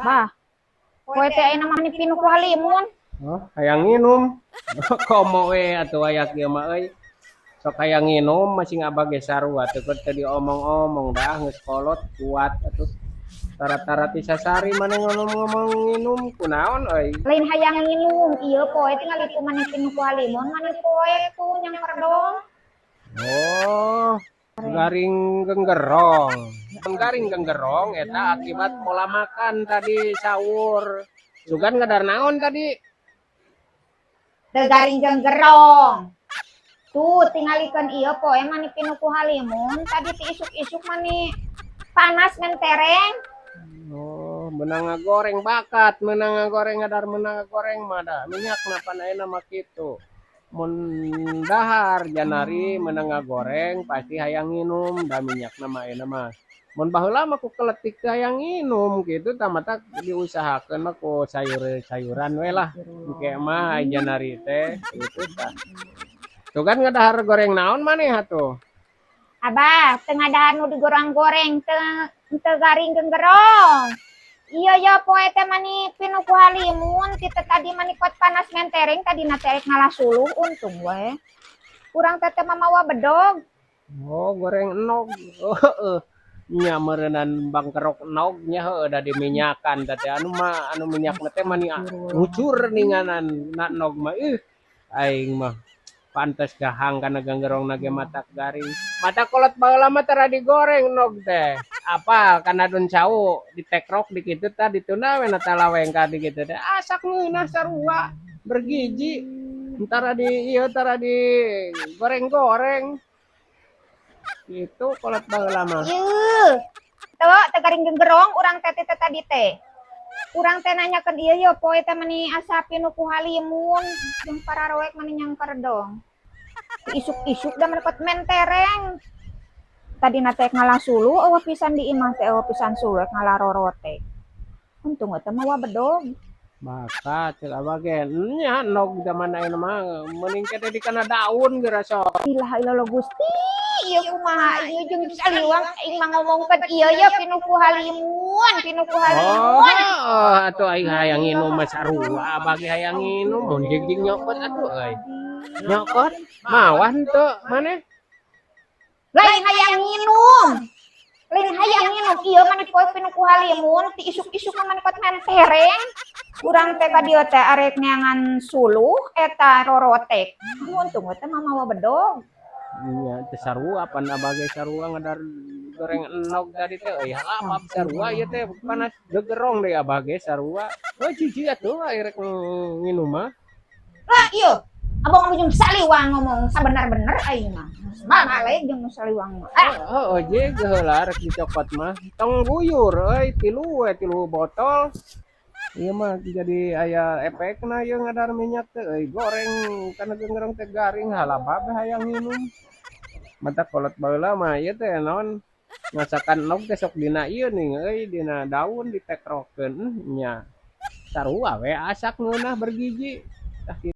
Bah, kowe teh aya namanya pinuh ku halimun. Oh, hayang nginum. Komo we atuh ayak ieu mah euy. Sok hayang nginum masing abage sarua teu teu diomong-omong dah geus kolot kuat atuh. Tara-tara ti sasari maneh ngomong-ngomong nginum kunaon euy? Lain hayang nginum, ieu poe tinggal itu maneh pinuh ku halimun, maneh poe tuh nyang kerdong. Oh, garing genggerong. Garing genggerong eta akibat pola makan tadi sahur. Sugan ngadar naon tadi? Teu garing genggerong. Tuh tingalikeun ieu poe maneh pinuh ku halimun, tadi ti isuk-isuk maneh panas mentereng. Oh, menang ngagoreng bakat, menang ngagoreng ngadar menang ngagoreng mah da minyakna panaena mah kitu. Mun dahar janari menang ngagoreng pasti hayang nginum da minyakna mah ayeuna mah. Mun baheula mah ku keletik hayang nginum kitu tah mata diusahakeun mah ku sayur-sayuran we lah. Engke mah janari teh kitu tah. Tuh kan ngadahar goreng naon maneh atuh? Abah, teu ngadahar nu digoreng-goreng teu garing genggerong. Iya ya poe teh maneh pinuh ku halimun, kita tadi maneh kuat panas mentereng tadina terek ngalah suluh untung we. Urang teh teh mamawa bedog. Oh, goreng enog. Oh, heeh. Nya meureunnan bangkerok enog nya heueuh da diminyakan teh anu mah anu minyakna teh mah ngucur ninganan na enog mah aing mah pantes gahang kana ganggerongna ge matak garing. Mata kolot baheula mah tara digoreng enog teh. Apa kana daun cau ditekrok di kitu tah dituna we na talaweng ka di kitu teh. Asak ngeunah sarua bergiji. Tara di ieu tara di goreng-goreng. Itu kolot baheula mah. Yeuh. Teu garing genggerong urang teh tadi teh. Urang teh nanyakeun ieu ye poe teh maneh asa pinuh ku halimun, jeung pararoek maneh nyang kerdong. Isuk-isuk da menepet mentereng. Tadina teh ngalah suluh eueuh pisan di imah teh eueuh pisan sulek ngalah rorote. Untung teh mawa bedog. Bakat cek abage nya nog zaman ayeuna mah mending teh di kana daun geura sok. Ilah ilah Gusti. Ieu kumaha ieu jeung saliwang aing mah ngomongkeun ieu ye pinuh ku halimun, pinuh ku Oh, halimun. atuh aing hayang nginum mah sarua abage hayang nginum mun jeung nyokot atuh euy. Nyokot mawan teu maneh. Lain hayang nginum. Lain hayang nginum ieu maneh poe pinuh ku halimun, ti isuk-isuk mah maneh kuat mentereng. Urang teh ka dieu teh arek neangan suluh eta rorotek. Untung teh mah mawa bedog. Nya teu sarua pan abage sarua ngadar goreng enog tadi teh euy halap sarua ieu teh panas gegerong deui abage sarua. Oh cici atuh rek nginum mah. Lah ieu abang ujung saliwang ngomong sabenar-bener aing mah. Malek jeung saliwang mah. Oh, jeg heula rek dicokot mah. Tong guyur euy tilu botol. Ieu mah jadi aya efekna ieu ngadar minyak teh euy goreng kana geungereng teh garing halaba bae hayang nginum. Mata kolot baheula mah ieu teh naon masakan enog teh sok dina ieu ning euy dina daun ditekrokeun nya sarua we asak ngeunah bergiji. Tah